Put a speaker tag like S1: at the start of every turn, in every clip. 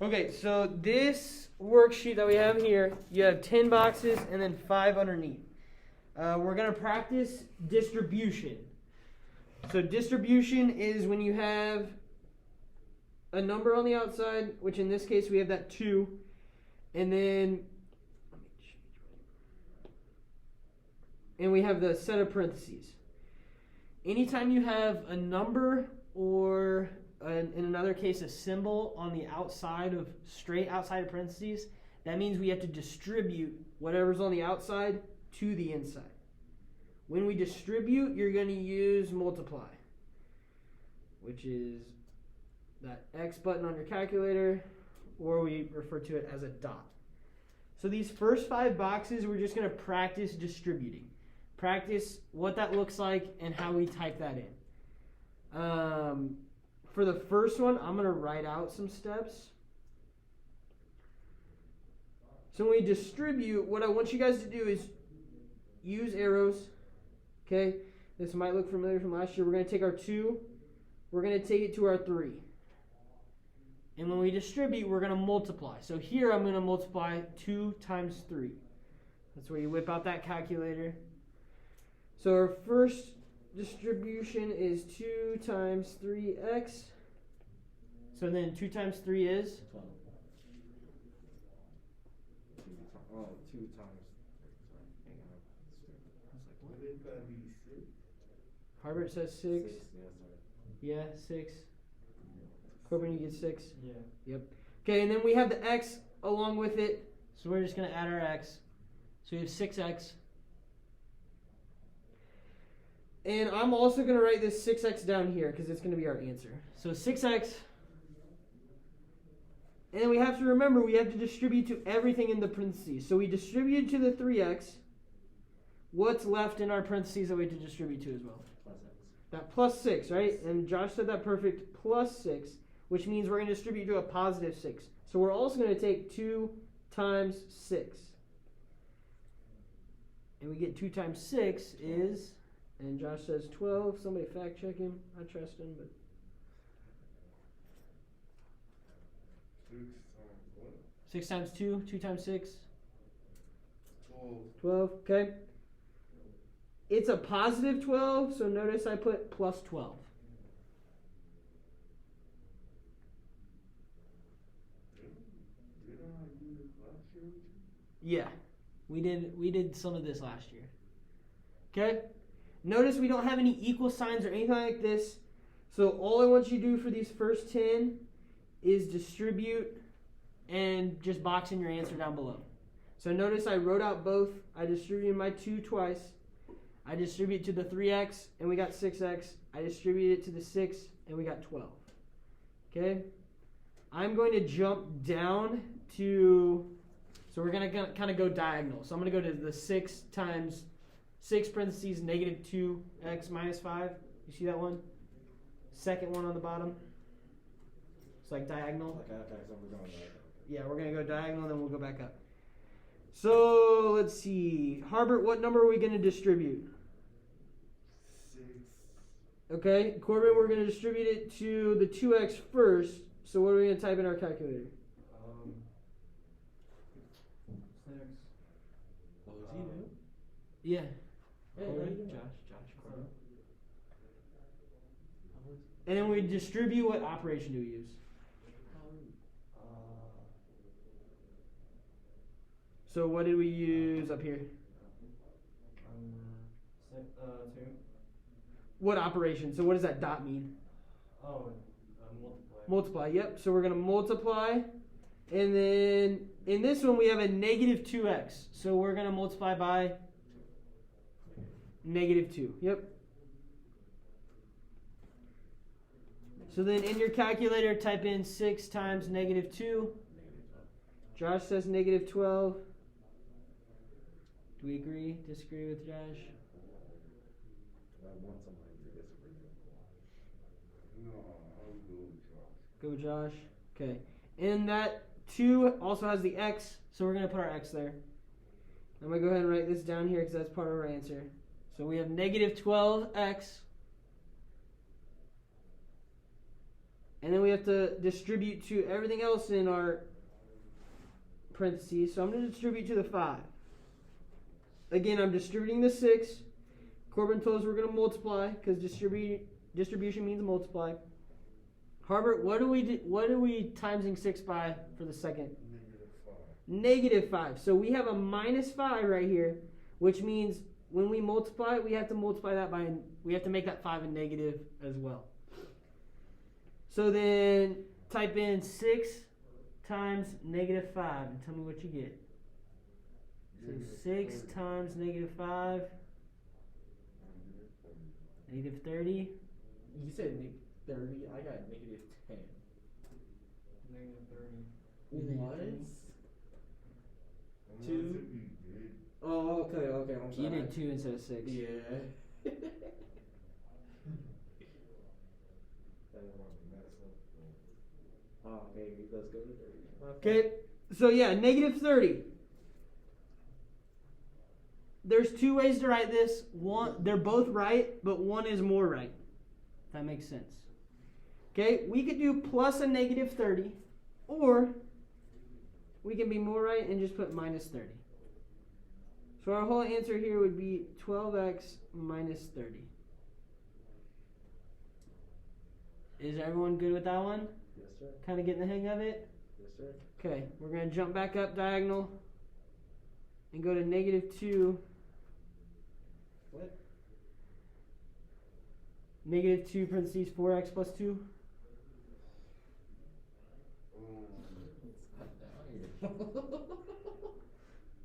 S1: Okay, so this worksheet that we have here, you have 10 boxes and then 5 underneath. We're going to practice distribution. So distribution is when you have a number on the outside, which in this case we have that 2, and then we have the set of parentheses. Anytime you have a number or in another case a symbol on the outside of straight outside of parentheses, that means we have to distribute whatever's on the outside to the inside. When we distribute, you're going to use multiply, which is that X button on your calculator, or we refer to it as a dot. So these first 5 boxes, we're just going to practice distributing. Practice what that looks like and how we type that in. For the first one, I'm going to write out some steps. So when we distribute, what I want you guys to do is use arrows. Okay, this might look familiar from last year. We're going to take our 2, we're going to take it to our 3. And when we distribute, we're going to multiply. So here I'm going to multiply 2 times 3. That's where you whip out that calculator. So our first distribution is 2 times 3x. So then 2 times 3 is?
S2: 12. Oh, 2 times.
S1: Harbert says 6. Yeah, 6. Corbin, you get 6?
S3: Yeah.
S1: Yep. Okay, and then we have the x along with it. So we're just going to add our x. So we have 6x. And I'm also going to write this 6x down here because it's going to be our answer. So 6x. And then we have to remember we have to distribute to everything in the parentheses. So we distribute to the 3x. What's left in our parentheses that we have to distribute to as well?
S2: Plus X.
S1: That plus 6, right? And Josh said that perfect. Plus 6, which means we're going to distribute to a positive 6. So we're also going to take 2 times 6. And we get 2 times 6 is, and Josh says 12. Somebody fact check him. I trust him, but 6 times 2, 2 times 6? 12, okay. It's a positive 12, so notice I put plus 12. Yeah, we did some of this last year. Okay? Notice we don't have any equal signs or anything like this. So all I want you to do for these first 10 is distribute and just box in your answer down below. So notice I wrote out both. I distributed my 2 twice. I distribute to the 3x and we got 6x. I distribute it to the 6 and we got 12. Okay? I'm going to jump down to, so we're going to kind of go diagonal. So I'm going to go to the 6 times 6 parentheses negative 2x minus 5. You see that one? Second one on the bottom. It's like diagonal.
S2: Okay, so we're going diagonal.
S1: Yeah, we're going to go diagonal, then we'll go back up. So, let's see. Harbert, what number are we going to distribute?
S3: 6.
S1: Okay, Corbin, we're going to distribute it to the 2x first. So what are we going to type in our calculator?
S3: 6.
S2: Oh, is he new?
S1: Yeah.
S2: Hey,
S1: Corbin, Josh, Corbin. And then we distribute, what operation do we use? So what did we use up here?
S3: 2.
S1: What operation? So what does that dot mean?
S3: Oh, multiply.
S1: Multiply, yep. So we're going to multiply. And then in this one we have a negative 2x. So we're going to multiply by negative 2. Yep. So then in your calculator type in 6 times negative 2. Josh says negative 12. Do we agree? Disagree with Josh?
S2: I want somebody to disagree.
S3: No, I'll go with Josh.
S1: Go with Josh. Okay. And that 2 also has the x, so we're going to put our x there. I'm going to go ahead and write this down here because that's part of our answer. So we have negative 12x. And then we have to distribute to everything else in our parentheses. So I'm going to distribute to the 5. Again, I'm distributing the 6. Corbin told us we're going to multiply because distribution means multiply. Harbert, what are we timesing 6 by for the second?
S3: -5.
S1: -5. So we have a -5 right here, which means when we multiply, we have to multiply that by, we have to make that 5 a negative as well. So then type in 6 times -5 and tell me what you get. So 6 times -5, -30.
S2: You said 30. I got -10.
S3: -30.
S2: What?
S3: I'm
S2: Two?
S3: not too big.
S2: Oh, okay. I'm sorry.
S1: You did 2 instead of 6.
S2: Yeah. Oh, maybe let's go to 30.
S1: Okay, so yeah, -30. There's 2 ways to write this. One, they're both right, but one is more right. If that makes sense. Okay, we could do plus a -30, or we can be more right and just put -30. So our whole answer here would be 12x minus 30. Is everyone good with that one?
S2: Yes, sir.
S1: Kind of getting the hang of it?
S2: Yes, sir.
S1: Okay, we're going to jump back up diagonal and go to -2.
S2: What?
S1: -2 parentheses 4x plus 2.
S2: It's not diagonal.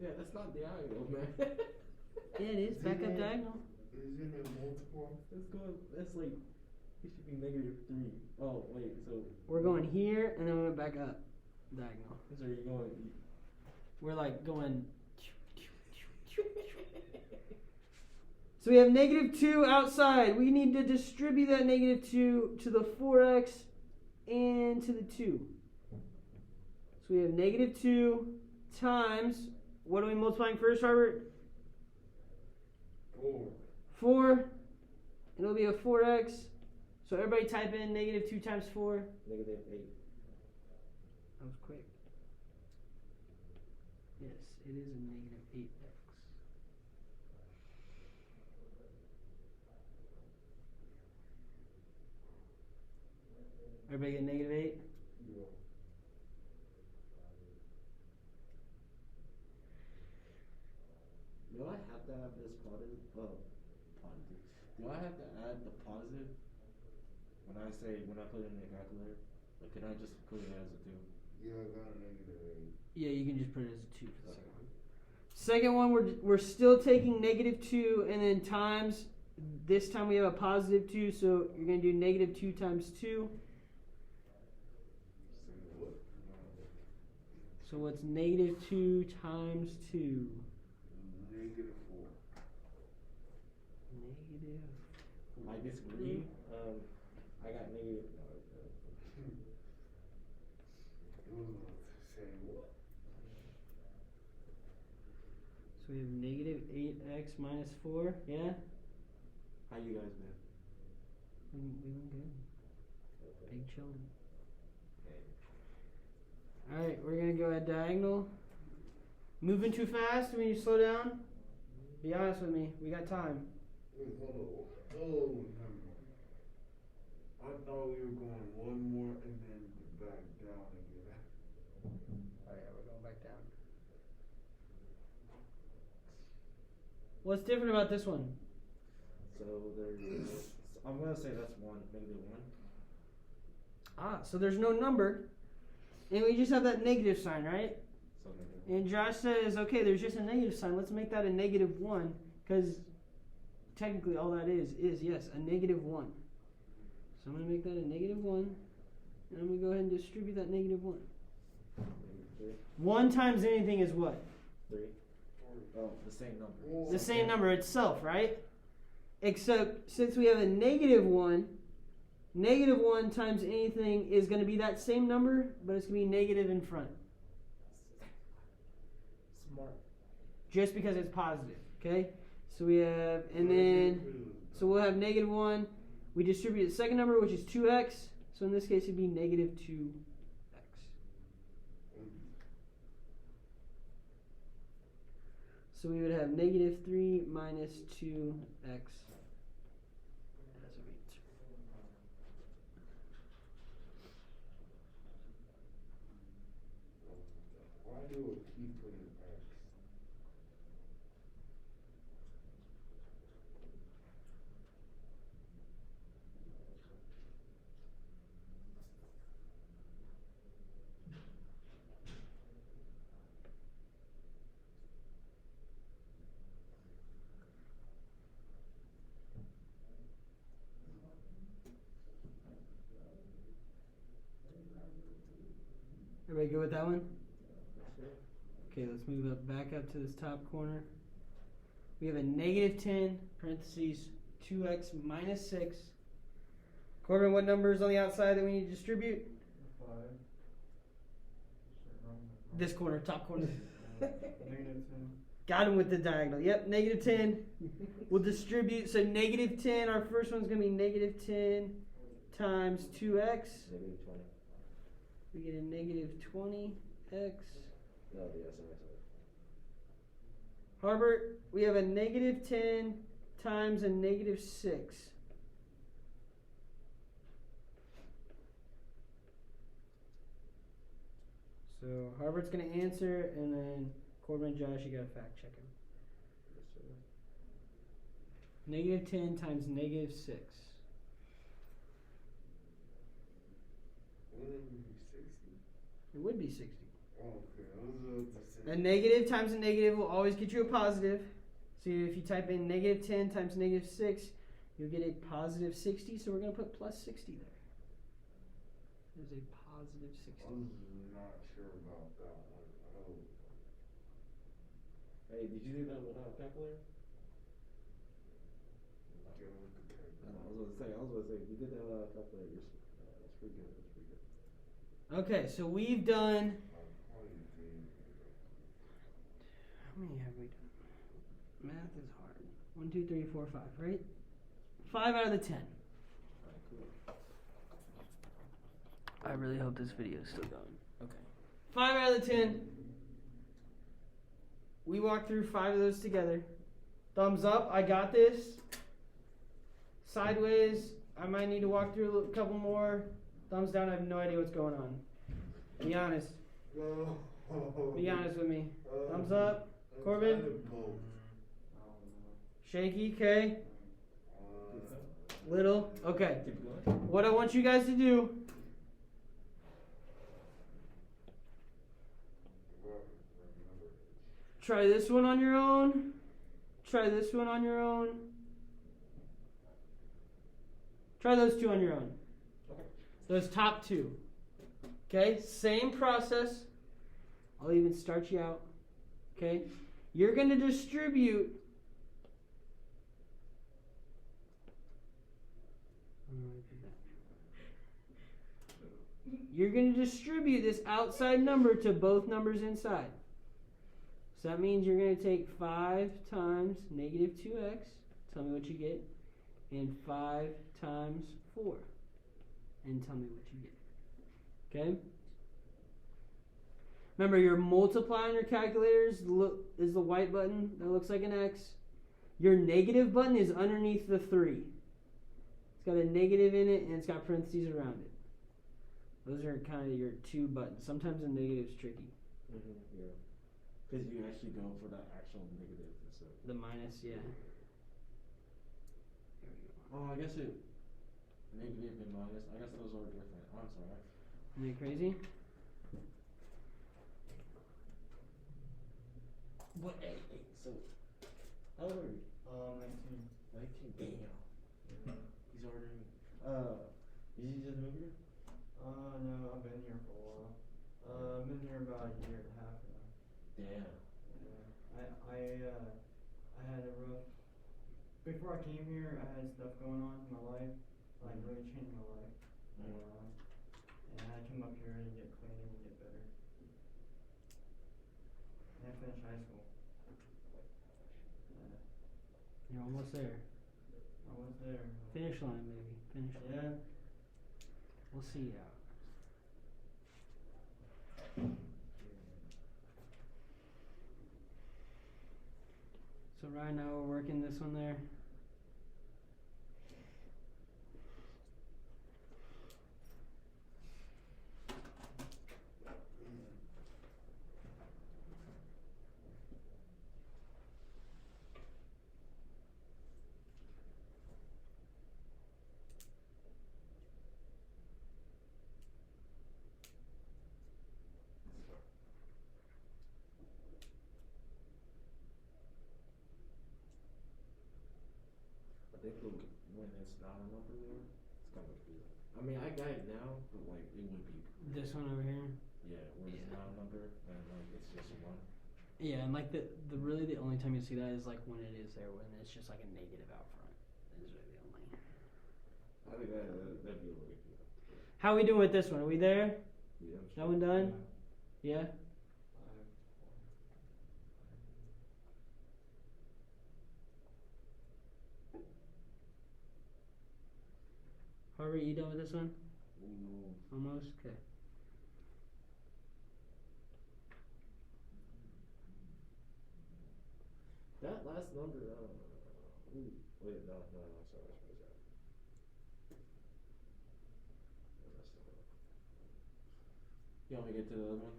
S2: Yeah, that's not diagonal, man.
S1: Yeah, it is. Back up diagonal.
S3: Isn't it multiple?
S2: That's like, it should be -3. Oh, wait, so.
S1: We're going here and then we went back up diagonal.
S2: So you're going.
S1: We're like going. So we have -2 outside. We need to distribute that -2 to the 4x and to the 2. So we have -2 times, what are we multiplying first, Robert?
S3: 4.
S1: 4. It'll be a 4x. So everybody type in -2 times 4.
S2: -8.
S1: That was quick. Yes, it is a -8x. Everybody get -8?
S3: Yeah.
S2: Do I have to have this positive? Positive. Do I have to add the positive when I put it in the calculator? Or can I just put it as a 2?
S3: Yeah, I got a -8.
S1: Yeah, you can just put it as a 2 for the second one. Second one, we're still taking -2 and then times. This time we have a positive 2, so you're going to do -2 times 2.
S3: Say what?
S1: So what's -2 times 2?
S3: -4.
S1: Negative.
S2: I disagree. I got negative.
S3: Say what?
S1: So we have -8x minus 4. Yeah?
S2: How you guys been?
S1: We went good. Big chillin'. Alright, we're going to go at diagonal. Moving too fast? Do we need to slow down? Be honest with me. We got time.
S3: Wait, hold on. Oh, never mind. I thought we were going one more and then back down again.
S1: Oh yeah, we're going back down. What's different about this one?
S2: So there's. I'm gonna say that's -1.
S1: So there's no number. And we just have that negative sign, right?
S2: So -1.
S1: And Josh says, okay, there's just a negative sign. Let's make that a -1. Because technically all that is, yes, a -1. So I'm going to make that a -1. And I'm going to go ahead and distribute that -1.
S2: 3.
S1: 1 times anything is what?
S2: 3. Oh, the same number.
S1: The same number itself, right? Except since we have a -1, -1 times anything is going to be that same number, but it's going to be negative in front.
S2: Smart.
S1: Just because it's positive, okay? So we have, and then, so we'll have -1. We distribute the second number, which is 2x. So in this case, it'd be negative 2x. So we would have negative 3 minus 2x as our answer.
S3: Why do it keep putting X?
S1: Everybody good with that one?
S2: Yes, sir.
S1: Okay, let's move up back up to this top corner. We have a negative 10, parentheses, 2x minus 6. Corbin, what number is on the outside that we need to distribute?
S4: 5.
S1: This corner, top corner.
S4: Negative 10.
S1: Got him with the diagonal. Yep, negative 10. We'll distribute. So negative 10, our first one's going to be negative 10 times 2x.
S2: Negative 20.
S1: We get a negative 20x.
S2: No, yes, sorry.
S1: Harbert, we have a negative 10 times a negative 6. So Harbert's going to answer, and then Corbin and Josh, you got to fact check him.
S2: Yes, sir.
S1: Negative 10 times negative 6.
S3: Wouldn't it be 60?
S1: It would be 60.
S3: Okay, I was about to say.
S1: A negative times a negative will always get you a positive. So if you type in negative 10 times negative 6, you'll get a positive 60. So we're going to put plus 60 there. There's a positive 60.
S3: I was not sure about that one. Oh.
S2: Hey, did you do that without a calculator?
S3: Get with the calculator.
S2: I was about to say, if you did that without a calculator, that's pretty good. That's pretty good.
S1: Okay, so we've done.
S3: How do you do it?
S1: How many have we done? Math is hard. 1, 2, 3, 4, 5, right? 5 out of the 10.
S2: Alright, cool.
S1: I really hope this video is still going. Okay. 5 out of the 10. We walked through 5 of those together. Thumbs up, I got this. Sideways, I might need to walk through a couple more. Thumbs down, I have no idea what's going on. Be honest.
S3: No.
S1: Be honest with me. Thumbs up. Corbin?
S3: Both.
S1: Shaky, okay. Little, okay.
S2: Keep going.
S1: What I want you guys to do, try this one on your own. Try this one on your own. Try those 2 on your own.
S2: Okay.
S1: Those top 2. Okay, same process. I'll even start you out. Okay, you're going to distribute. You're going to distribute this outside number to both numbers inside. So that means you're going to take 5 times negative 2x, tell me what you get, and 5 times 4, and tell me what you get. Okay? Remember, your multiply on your calculators is the white button that looks like an X. Your negative button is underneath the 3. It's got a negative in it, and it's got parentheses around it. Those are kind of your 2 buttons. Sometimes the negative's tricky.
S2: Yeah. Because you actually go for the actual negative instead.
S1: The minus, yeah. There we go.
S2: Oh, I guess it. Negative and minus. I guess those are different. I'm sorry.
S1: Isn't it crazy?
S2: What? Hey, so. How old are you?
S4: 19.
S2: 19. Damn. He's ordering. Did you just move here?
S4: No, I've been here for a while. I've been here about a year and a half now.
S2: Damn.
S4: Yeah. I had a rough. Before I came here, I had stuff going on in my life, like really changed my life. And I had to come up here and get clean and get better. And I finished high school. Yeah.
S1: You're almost there.
S4: I was there.
S1: Finish line, baby. Finish line.
S4: Yeah.
S1: We'll see how. So right now we're working this one there.
S2: I think when it's not a number there, it's kind of confusing. I mean, I got it now, but like it would be.
S1: This one over here.
S2: Yeah, when it's not a number and like it's just one.
S1: Yeah, and like the really the only time you see that is like when it is there, when it's just like a negative out front. Is really the only.
S2: I think that'd be a little bit.
S1: How we doing with this one? Are we there?
S2: Yeah.
S1: That one done? Yeah. Harvey, you done with this one? Almost? Okay.
S2: That last number, wait, no, sorry. You want me to get to the other one?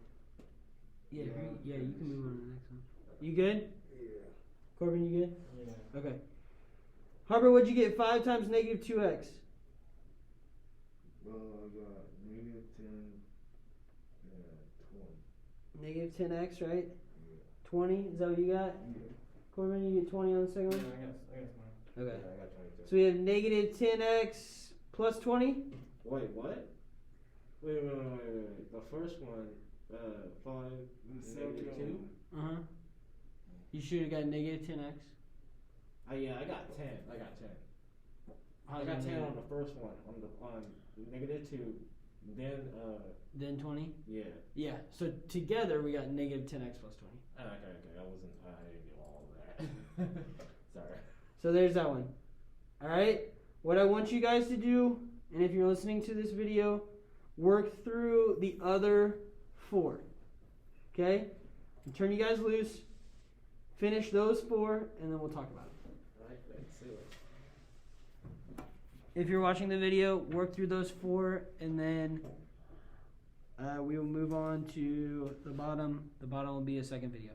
S1: Yeah,
S3: Yeah,
S1: you can move on to the next one. You good?
S3: Yeah.
S1: Corbin, you good?
S4: Yeah.
S1: Okay. Harper, what'd you get? 5 times negative 2x.
S3: I got negative 10 and 20.
S1: Negative 10x, right?
S3: Yeah.
S1: 20, is that what you got?
S3: Yeah.
S1: Corbin, you get 20 on the second
S4: Yeah,
S1: one?
S4: I guess mine.
S1: Okay.
S2: Yeah, I got 22.
S1: So we have negative 10x plus 20?
S2: Wait, what? Wait. The first one, 5,
S3: The
S2: negative
S3: second
S2: 2?
S1: Uh-huh. You should have got negative 10x.
S2: Yeah, I got 10. I got 10.
S1: How's
S2: I got
S1: that
S2: 10
S1: negative?
S2: on the first one, on negative 2, then,
S1: Then 20?
S2: yeah.
S1: Yeah, so together we got negative 10x plus 20.
S2: Okay, I didn't do all of that. Sorry.
S1: So there's that one. Alright? What I want you guys to do, and if you're listening to this video, work through the other 4. Okay? Turn you guys loose. Finish those 4, and then we'll talk about it.
S2: Alright, let's see it.
S1: If you're watching the video, work through those 4, and then we will move on to the bottom. The bottom will be a second video.